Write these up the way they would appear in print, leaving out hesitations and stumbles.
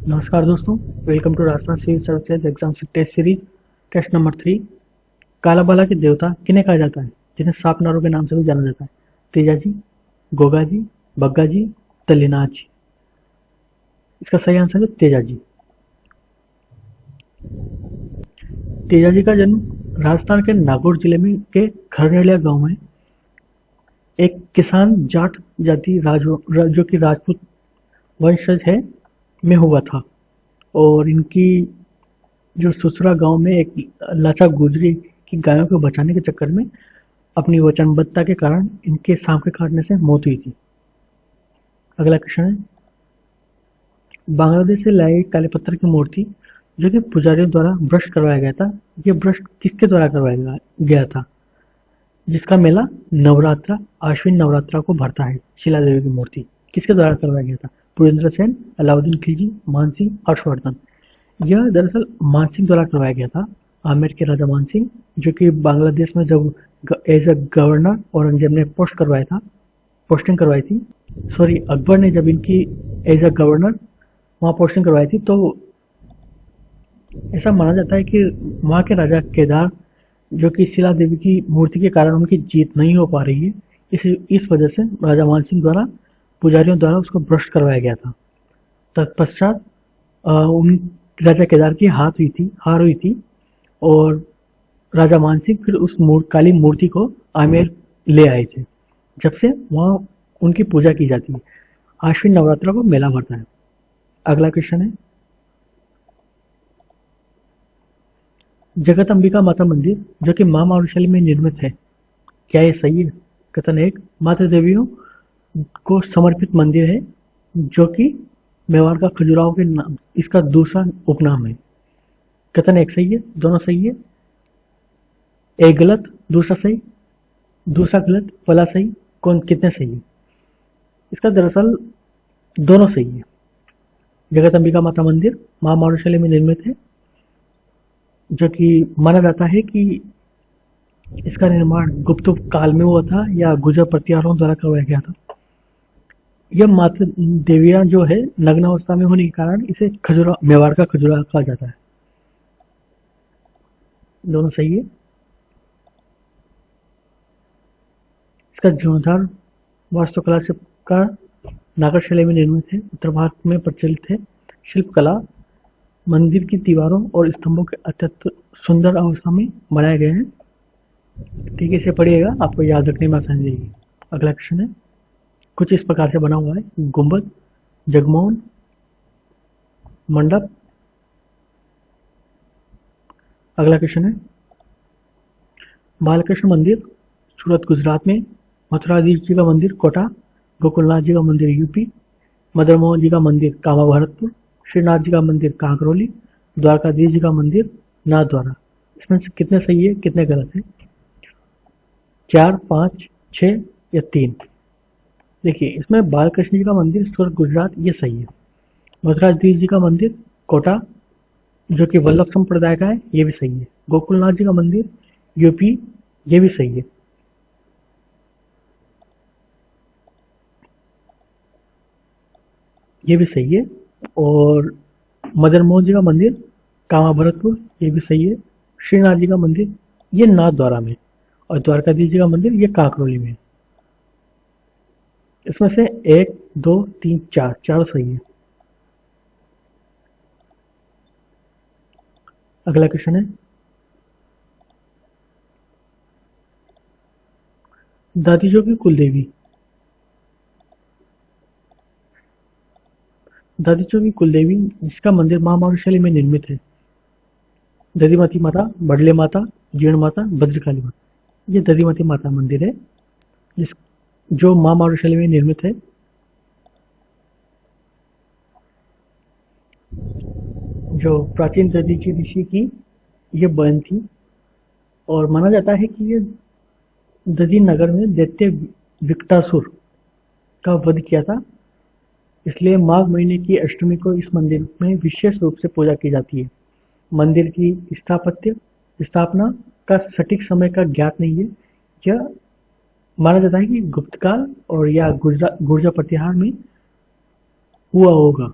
नमस्कार दोस्तों, welcome to Rajasthan civil services exam test series. Test number 3। काला बाला के देवता किन्हें कहा जाता है, जिन्हें सांप नारों के नाम से भी जाना जाता है? तेजा जी, गोगा जी, बग्गा जी, तल्लीनाथ जी। इसका सही आंसर है तेजा जी। तेजा जी का जन्म राजस्थान के नागौर जिले में के खरनेलिया गांव में एक किसान जाट जाति जो कि राजपूत वंशज है में हुआ था। और इनकी जो सुसरा गांव में एक लाचा गुजरी की गायों को बचाने के चक्कर में अपनी वचनबद्धता के कारण इनके सांप के काटने से मौत हुई थी। अगला क्वेश्चन है, बांग्लादेश से लाई गई काले पत्थर की मूर्ति जो कि पुजारियों द्वारा भ्रष्ट करवाया गया था, ये भ्रष्ट किसके द्वारा करवाया गया था, जिसका मेला नवरात्रा आश्विन नवरात्रा को भरता है? शिला देवी की मूर्ति किसके द्वारा करवाया गया था? पुरेंद्र सेन, अलाउद्दीन खिलजी, मानसिंह, हर्षवर्धन। यह दरअसल मानसिंह द्वारा करवाया गया था। आमेर के राजा मानसिंह, जो कि बांग्लादेश में जब एज अ गवर्नर औरंगजेब ने पोस्टिंग करवाई थी, सॉरी अकबर ने जब इनकी एज अ गवर्नर वहाँ पोस्टिंग करवाई थी, तो ऐसा माना जाता है कि वहाँ के राजा केदार, जो कि शिला देवी की मूर्ति के कारण उनकी जीत नहीं हो पा रही है, इस वजह से राजा मानसिंह द्वारा पुजारियों द्वारा उसको भ्रष्ट करवाया गया था। तत्पश्चात उन राजा केदार की हार हुई थी और राजा मानसिंह फिर उस काली मूर्ति को आमेर ले आए थे, जब से वहाँ उनकी पूजा की जाती है। आश्विन नवरात्र को मेला भरता है। अगला क्वेश्चन है, जगत अंबिका माता मंदिर जो कि मां मारुशली में निर्मित है, क्या ये सही है? कथन एक, माता देवियों को समर्पित मंदिर है जो कि मेवाड़ का खजुराहो के नाम इसका दूसरा उपनाम है। कथन एक सही है, दोनों सही है। एक गलत, दूसरा सही, दूसरा गलत, पहला सही। कौन कितने सही है? इसका दरअसल दोनों सही है। जगत अंबिका माता मंदिर मां मारुशली में निर्मित है, जो कि माना जाता है कि इसका निर्माण गुप्त काल में हुआ था या गुर्जर प्रतिहारों द्वारा करवाया गया था। यह माता देवियां जो है नग्नावस्था में होने के कारण इसे खजुरा मेवाड़ का खजुराहो कहा जाता है। दोनों सही है। इसका जीर्णोद्धार वास्तुकला शिल्पकार नागरशिला में निर्मित है। उत्तर भारत में प्रचलित है। शिल्पकला मंदिर की दीवारों और स्तंभों के अत्यंत सुंदर अवस्था में बनाए गए हैं। ठीक है, इसे पढ़िएगा, आपको याद रखने में आसानी रहेगी। अगला क्वेश्चन है, कुछ इस प्रकार से बना हुआ है: गुंबद, जगमोहन, मंडप। अगला क्वेश्चन है, बालकृष्ण मंदिर सूरत गुजरात में, मथुराधीश जी का मंदिर कोटा, गोकुलनाथ जी का मंदिर यूपी, मदन मोहन जी का मंदिर कामा भरतपुर, श्रीनाथ जी का मंदिर कांकरोली, द्वारकाधीश जी का मंदिर नाथद्वारा। इसमें से कितने सही है, कितने गलत है? 4, 5, 6 या 3? देखिए, इसमें बालकृष्ण जी का मंदिर सूरत गुजरात ये सही है। मथुराधीश जी का मंदिर कोटा जो कि वल्लभ संप्रदाय का है ये भी सही है। गोकुलनाथ जी का मंदिर यूपी ये भी सही है। ये भी सही है। और मदन मोहन जी का मंदिर कामा भरतपुर ये भी सही है। श्रीनाथ जी का मंदिर ये नाथ द्वारा में, और द्वारकाधीश जी का मंदिर ये कांकरोली में। इसमें से 1, 2, 3, 4 चारों सही है। अगला क्वेश्चन है, दादीजो की कुलदेवी दादीजो की कुलदेवी जिसका मंदिर मां मारुशली में निर्मित है: दधिमती माता, बडले माता, जीर्ण माता, भद्रकाली माता। ये दधिमती माता मंदिर है जिस जो मां मारुशली में निर्मित है। जो प्राचीन दधीचि ऋषि की ये बहन थी, और माना जाता है कि ये दधी नगर में दैत्य विकटासुर का वध किया था। इसलिए माघ महीने की अष्टमी को इस मंदिर में विशेष रूप से पूजा की जाती है। मंदिर की स्थापना का सटीक समय का ज्ञात नहीं है। यह माना जाता है कि गुप्त काल और या गुर्जर प्रतिहार में हुआ होगा।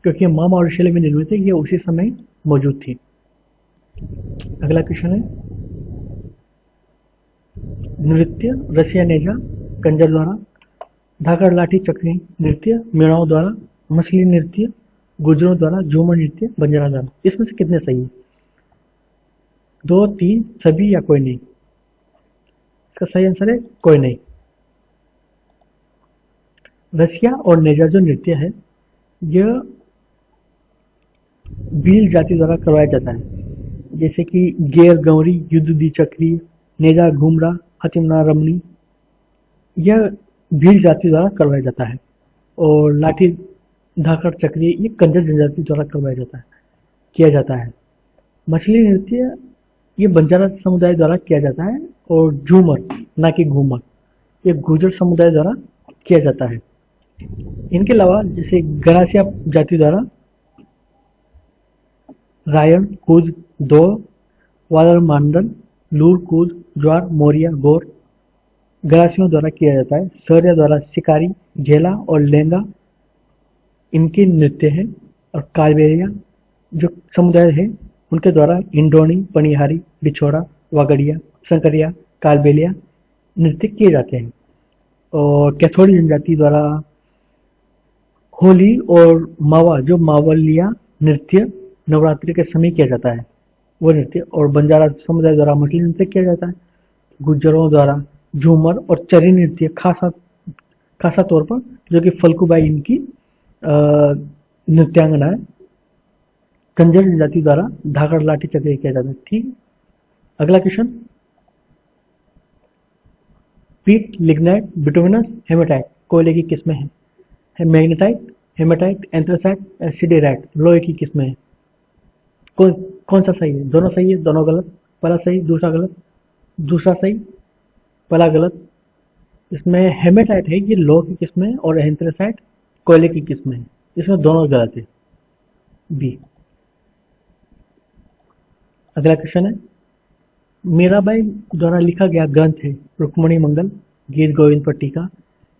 क्योंकि माँ मौर्यशैली में निर्मित है, ये उसी समय मौजूद थी। अगला क्वेश्चन है, नृत्य रसिया नेजा कंजर द्वारा, धाकड़ लाठी चक्री नृत्य मेड़ाओं द्वारा, मछली नृत्य गुजरों द्वारा, झूमर नृत्य बंजारा द्वारा। इसमें से कितने सही है? 2, 3, सभी या कोई नहीं? इसका सही आंसर है कोई नहीं। रसिया और नेजा जो नृत्य है, यह भील जाति द्वारा करवाया जाता है, जैसे कि गेर गौरी, युद्ध दी चक्री, नेजा घूमरा, हतिमना रमणी, यह भील जाति द्वारा करवाया जाता है। और लाठी धाकड़ चक्री ये कंजर जनजाति द्वारा करवाया जाता है, किया जाता है। मछली नृत्य ये बंजारा समुदाय द्वारा किया जाता है, और झूमर ना कि घूमर ये गुर्जर समुदाय द्वारा किया जाता है। इनके अलावा जैसे गरासिया जाति द्वारा रायण, कूद, दौड़, वादल मांडल, लूर, कूद, ज्वार, मोरिया, गौर गरासियों द्वारा किया जाता है। सरिया द्वारा शिकारी, झेला और लेंगा इनके नृत्य है। और कालबेलिया जो समुदाय है उनके द्वारा इंडोनी, पनिहारी, बिछोड़ा, वागड़िया, संकरिया, कालबेलिया नृत्य किए जाते हैं। और कैथोड़ी जनजाति द्वारा होली और मावा जो मावलिया नृत्य नवरात्रि के समय किया जाता है, वो नृत्य। और बंजारा समुदाय द्वारा मछली नृत्य किया जाता है। गुज्जरों द्वारा झूमर और चरी नृत्य खासा तौर पर, जो कि फल्गुबाई इनकी नृत्यांगना है। कंजर जनजाति द्वारा धाकड़ लाठी चक्र किया जाता है। ठीक। अगला क्वेश्चन, पीट, लिग्नाइट, बिटुमिनस, हेमेटाइट कोयले की किस्में हैं। मैग्नेटाइट, हेमेटाइट, एंथ्रेसाइट, सिडेराइट लोहे की किस्में हैं। कौन सा सही है? दोनों सही है, दोनों गलत। पहला सही, दूसरा गलत। दूसरा सही, पहला गलत। इसमें हेमेटाइट है ये लोहे की किस्में है, और एंथ्रेसाइट कोयले की किस्में है। इसमें दोनों गलत है, बी। अगला क्वेश्चन है, मीराबाई द्वारा लिखा गया ग्रंथ है रुक्मणी मंगल, गीत गोविंद पर टीका,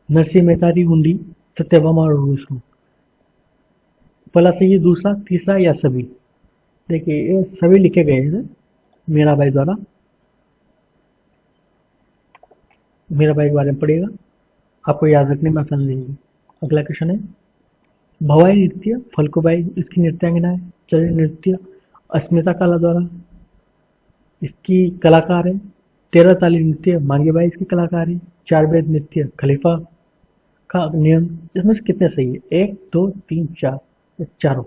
नरसिंह मेहता री हुंडी, सत्यभामा और रूसू। पहला सही है, दूसरा, तीसरा या सभी? देखिए ये सभी लिखे गए हैं मीराबाई द्वारा। मीराबाई के बारे में पढ़िएगा, आपको याद रखने में आसानी रहेगी। अगला क्वेश्चन है, भवाई नृत्य फल्गुबाई इसकी नृत्यांगना है। चरण नृत्य अस्मिता काला द्वारा इसकी कलाकार है। 13 ताली नृत्य मांगेबाई इसकी कलाकार है। 4 वेद नृत्य खलीफा का नियम। इसमें से कितने सही है? 1, 2, 3, 4, चारों।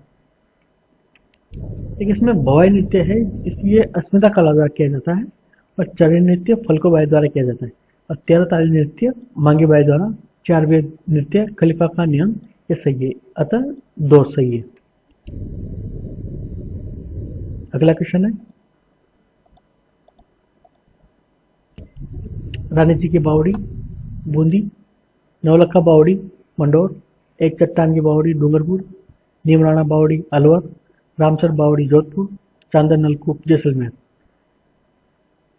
एक इसमें भवाई नृत्य है, इसलिए अस्मिता कला द्वारा किया जाता है। और चरण नृत्य फल्गुबाई द्वारा किया जाता है। और 13 ताली नृत्य मांगेबाई द्वारा। 4 वेद नृत्य खलीफा का नियम, ये सही है। अतः 2 सही है। अगला क्वेश्चन है, रानी जी की बावड़ी बूंदी, नवलखा बावड़ी मंडौर, एक चट्टान की बावड़ी डूंगरपुर, नीमराणा बावड़ी अलवर, रामसर बावड़ी जोधपुर, चांदन नलकूप जैसलमेर।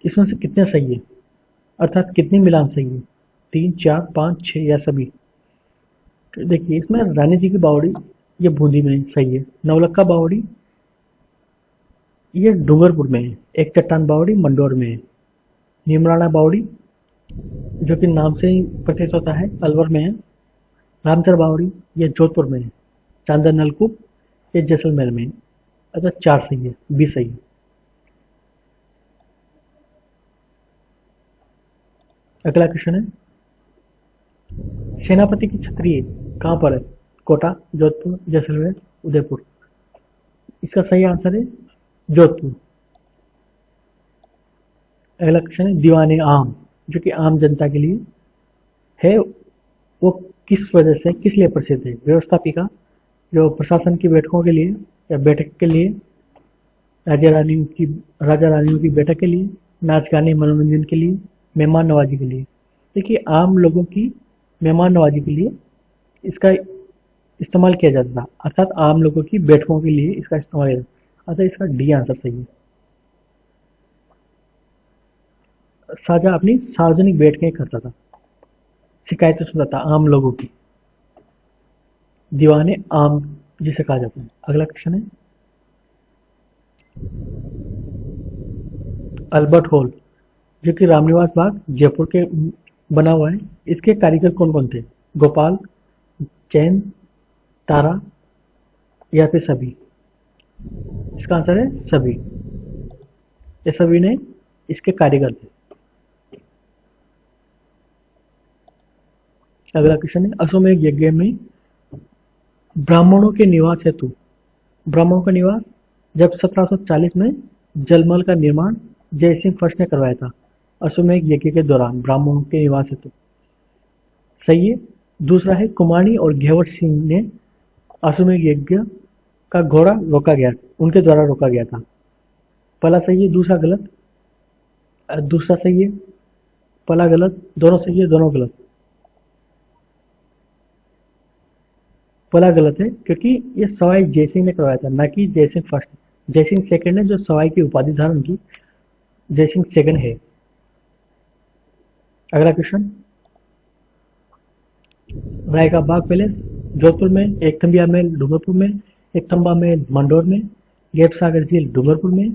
इसमें से कितने सही है, अर्थात कितनी मिलान सही है? 3, 4, 5, 6 या सभी? देखिए इसमें रानी जी की बावड़ी ये बूंदी में सही है। नवलखा बावड़ी ये डूंगरपुर में है। एक चट्टान बावड़ी मंडौर में है। नीमराणा बावड़ी जो कि नाम से ही प्रतीत होता है अलवर में है। रामसर बावड़ी ये जोधपुर में है। चांदन नलकूप ये जैसलमेर में है। अतः 4 सही है, बी सही है। अगला क्वेश्चन है, सेनापति की छतरी कहाँ पर है? कोटा, जोधपुर, जैसलमेर, उदयपुर। इसका सही आंसर है जोधपुर। अगला क्वेश्चन है, दीवाने आम जो कि आम जनता के लिए है, वो किस वजह से, किस लिए प्रसिद्ध है? व्यवस्थापिका जो प्रशासन की बैठकों के लिए या बैठक के लिए, राजा रानियों की बैठक के लिए, नाच गाने मनोरंजन के लिए, मेहमान नवाजी के लिए। देखिए आम लोगों की मेहमान नवाजी के लिए इसका इस्तेमाल किया जाता था, अर्थात आम लोगों की बैठकों के लिए इसका इस्तेमाल किया जाता। अतः इसका डी आंसर सही है। शाहजहां अपनी सार्वजनिक बैठकें करता था, शिकायतें सुनता था आम लोगों की। दीवाने आम जिसे कहा जाता है। अगला क्वेश्चन है अल्बर्ट हॉल, जो कि रामनिवास बाग जयपुर के बना हुआ है। इसके कारीगर कौन कौन थे? गोपाल, जैन, तारा या फिर सभी? इसका आंसर है सभी। ये सभी ने इसके कारीगर थे। अगला क्वेश्चन है अश्वमेध यज्ञ में ब्राह्मणों के निवास हेतु, ब्राह्मणों का निवास जब 1740 में जलमहल का निर्माण जय सिंह फर्स्ट ने करवाया था, अश्वमेध यज्ञ के दौरान ब्राह्मणों के निवास हेतु। सही है। दूसरा है कुमानी और घेवर सिंह ने अश्वमेध यज्ञ का घोड़ा रोका गया, उनके द्वारा रोका गया था। पहला सही है, दूसरा गलत। दूसरा सही है, पहला गलत। दोनों सही है, दोनों गलत। पहला गलत है क्योंकि ये सवाई जयसिंह ने करवाया था, ना कि जयसिंह फर्स्ट। जयसिंह सेकंड ने जो सवाई की उपाधि धारण की, जयसिंह सेकंड है। अगला क्वेश्चन, राय का बाग पैलेस जोधपुर में, एक थम्बिया महल डूंगरपुर में, एक थम्बा महल मंडौर में, गैप सागर झील डूंगरपुर में,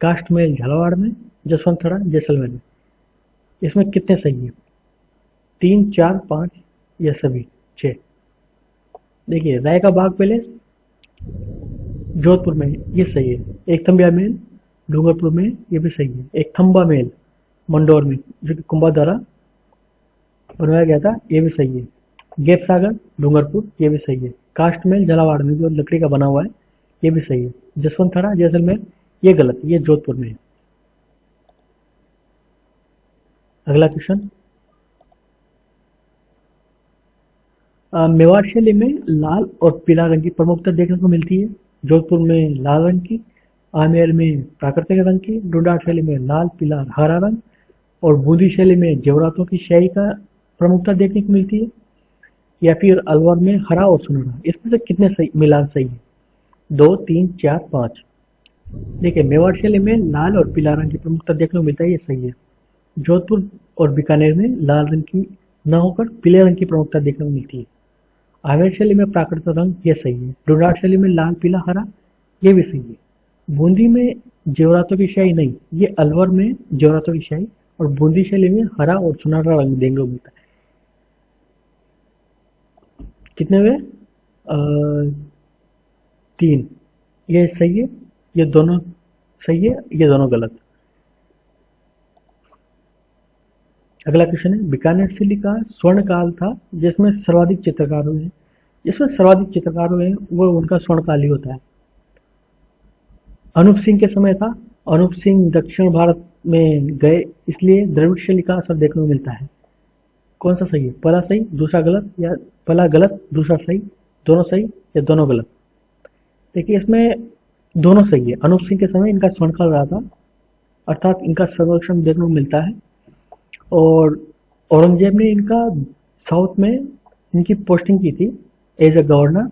कास्ट महल झालावाड़ में, जसवंत थड़ा जैसलमेर में। इसमें कितने सही है? 3, 4, 5 या सभी 6? देखिए राय का बाग पैलेस जोधपुर में ये सही है। एक थम्बिया महल डूंगरपुर में ये भी सही है। एक थम्बा महल मंडौर में जो कि कुंभा द्वारा बनवाया गया था, ये भी सही है। गैप सागर डूंगरपुर ये भी सही है। कास्ट महल झालावाड़ में जो लकड़ी का बना हुआ है ये भी सही है। जसवंत थड़ा जैसलमेर ये गलत, ये जोधपुर में है। अगला क्वेश्चन, मेवाड़ शैली में लाल और पीला रंग की प्रमुखता देखने को मिलती है। जोधपुर में लाल रंग की, आमेर में प्राकृतिक रंग की, डोडार शैली में लाल, पीला, हरा रंग, और बूंदी शैली में जेवरातों की शाही का प्रमुखता देखने को मिलती है। या फिर अलवर में हरा और सुनहरा। इसमें से कितने सही मिलान सही है? 2, 3, 4, 5? देखिए मेवाड़ शैली में लाल और पीला रंग की प्रमुखता देखने को मिलता है, ये सही है। जोधपुर और बीकानेर में लाल रंग की न होकर पीले रंग की प्रमुखता देखने को मिलती है। आमेर शैली में प्राकृतिक रंग, ये सही है। डोडार शैली में लाल, पीला, हरा, ये भी सही है। बूंदी में जेवरातों की शाही नहीं, ये अलवर में जेवरातों की शाही, और बूंदी शैली में हरा और सुनहरा रंग देखने को मिलता है। कितने हुए? 3। ये सही है, ये दोनों सही है, ये दोनों गलत। अगला क्वेश्चन है बीकानेर शैली का स्वर्ण काल था जिसमें सर्वाधिक चित्रकार हुए हैं। जिसमें सर्वाधिक चित्रकार हुए हैं वो उनका स्वर्ण काल ही होता है। अनूप सिंह के समय था। अनूप सिंह दक्षिण भारत में गए, इसलिए द्रविड़ शैली का असर देखने को मिलता है। कौन सा सही है? पहला सही, दूसरा गलत, या पहला गलत दूसरा सही, दोनों सही या दोनों गलत? देखिए इसमें दोनों सही है। अनूप सिंह के समय इनका स्वर्णकाल रहा था, अर्थात इनका संरक्षण देखने को मिलता है। और औरंगजेब ने इनका साउथ में इनकी पोस्टिंग की थी एज ए गवर्नर,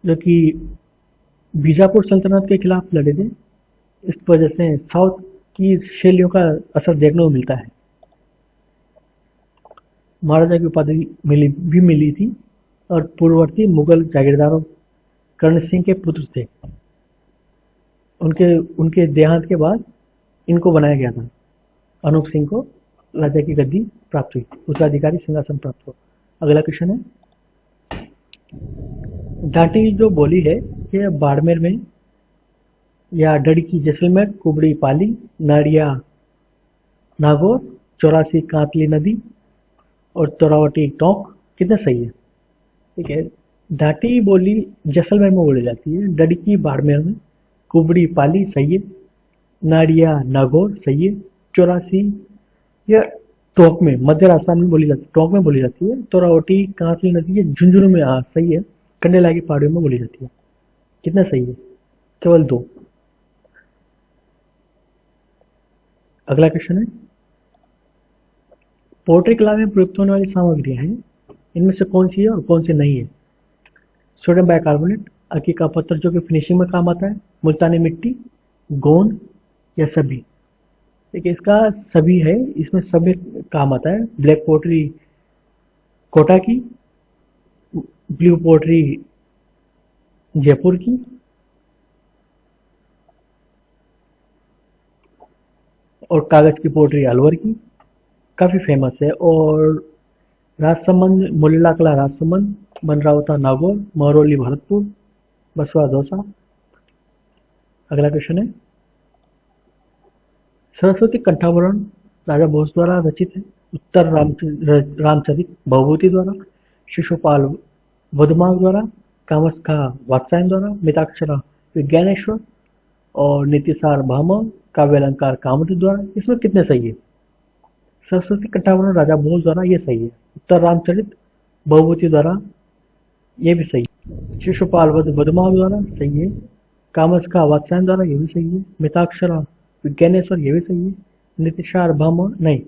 जो कि बीजापुर सल्तनत के खिलाफ लड़े थे। इस वजह से साउथ की शैलियों का असर देखने को मिलता है। महाराजा की उपाधि मिली थी, और पूर्ववर्ती मुगल जागीरदारों कर्ण सिंह के पुत्र थे। उनके देहांत के बाद इनको बनाया गया था। अनूप सिंह को राजा की गद्दी प्राप्त हुई, उत्तराधिकारी सिंहासन प्राप्त हुआ। अगला क्वेश्चन है, डांटी जो बोली है ये बाड़मेर में, या डड़की जैसलमेर, कुबड़ी पाली, नाड़िया नागौर, 84 कांतली नदी, और तोरावटी टोंक, कितने सही है? ठीक है। डांटी बोली जैसलमेर में बोली जाती है, डड़की बाड़मेर में, कुबड़ी पाली सही है, नाड़िया नागौर सही है, 84 या टोंक में मध्य राजस्थान में बोली जाती है, टोंक में बोली जाती है। तोरावटी कांतली नदी झुंझुनू में, हाँ सही है, कंडेला की पहाड़ियों में बोली जाती है। कितना सही है? केवल 2। अगला क्वेश्चन है, पोट्री कला में प्रयुक्त होने वाली सामग्रियां हैं, इनमें से कौन सी है और कौन सी नहीं है? सोडियम बाइकार्बोनेट, अकी का पत्थर जो कि फिनिशिंग में काम आता है, मुल्तानी मिट्टी, गोंद, या सभी? देखिए इसका सभी है, इसमें सभी काम आता है। ब्लैक पोट्री कोटा की, ब्लू पोट्री जयपुर की, और कागज की पोटरी अलवर की, काफी फेमस है। और राजसमंद, मुल्ला कला राजसमंद, बनरावता नागौर, महरौली भरतपुर, बसवा दौसा। अगला क्वेश्चन है, सरस्वती कंठाभरण राजा भोज द्वारा रचित है। उत्तर रामचरित भवभूति द्वारा, शिशुपाल वधमार्ग द्वारा, कामस्का वात्सायन द्वारा, मिताक्षरा विज्ञानेश्वर और नीतिसार भामा काव्य अलंकार कामदेव द्वारा। इसमें कितने सही है? सरस्वती कंठाभरण राजा भोज द्वारा, ये सही है। उत्तर रामचरित भवभूति द्वारा, ये भी सही है। शिशुपाल वधमार्ग द्वारा, सही है। कामस्का वात्सायन द्वारा, ये भी सही है। मिताक्षरा विज्ञानेश्वर, ये भी सही है। नीतिशार भामा नहीं,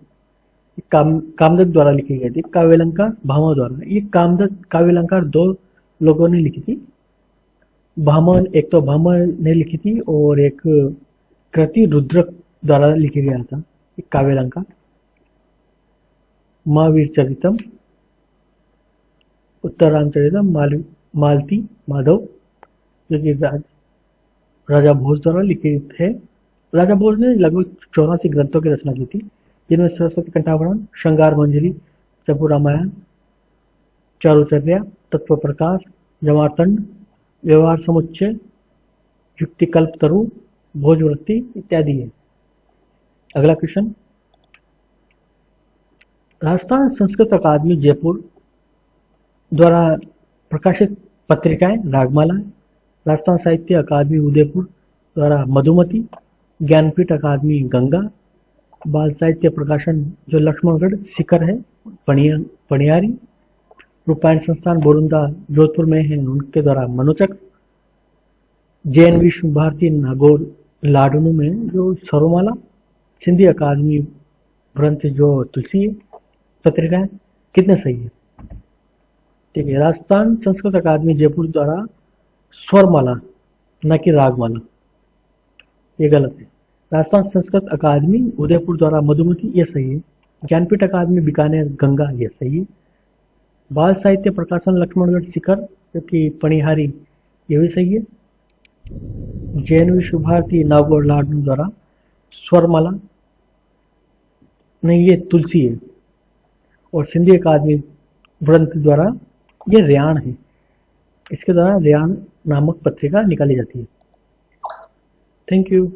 कामदक द्वारा लिखी गई थी। काव्यालंकार भामा द्वारा, ये कामदक काव्यालंकार दो लोगों ने लिखी थी। भामा, एक तो भामा ने लिखी थी और एक कृति रुद्रक द्वारा लिखी गया था काव्यालंकार। महावीर चरितम, उत्तर रामचरितम, मालती माधव, जो कि राजा भोज द्वारा लिखित है। राजा भोज ने लगभग 84 ग्रंथों की रचना की थी, जिनमें सरस्वती कंठाभरण, श्रृंगार मंजरी, चंपू रामायण, चारुचर्या, तत्व प्रकाश, जमार्तंड, व्यवहार समुच्चय, युक्तिकल्प तरु, भोजवृत्ति इत्यादि है। अगला क्वेश्चन, राजस्थान संस्कृत अकादमी जयपुर द्वारा प्रकाशित पत्रिकाएं रागमाला, राजस्थान साहित्य अकादमी उदयपुर द्वारा मधुमती, ज्ञानपीठ अकादमी गंगा, बाल साहित्य प्रकाशन जो लक्ष्मणगढ़ शिखर है पणियारी, रूपायण संस्थान बोरुंदा जोधपुर में है, उनके द्वारा मनोचक, जैन विश्व भारती नागौर लाडनू में जो सरोमाला, सिंधी अकादमी ग्रंथ जो तुलसी है। पत्रिकाएं कितने सही है? ठीक है, राजस्थान संस्कृत अकादमी जयपुर द्वारा स्वरमाला, न कि रागमाला, ये गलत है। राजस्थान संस्कृत अकादमी उदयपुर द्वारा मधुमती, ये सही है। ज्ञानपीठ अकादमी बीकानेर गंगा, ये सही है। बाल साहित्य प्रकाशन लक्ष्मणगढ़ शिखर जो कि पणिहारी, ये भी सही है। जैन विश्व भारती नागौर लाडनू द्वारा स्वरमाला, नहीं, ये तुलसी है। और सिंधी अकादमी ग्रंथ द्वारा ये रेयान है, इसके द्वारा रेयान नामक पत्रिका निकाली जाती है। Thank you.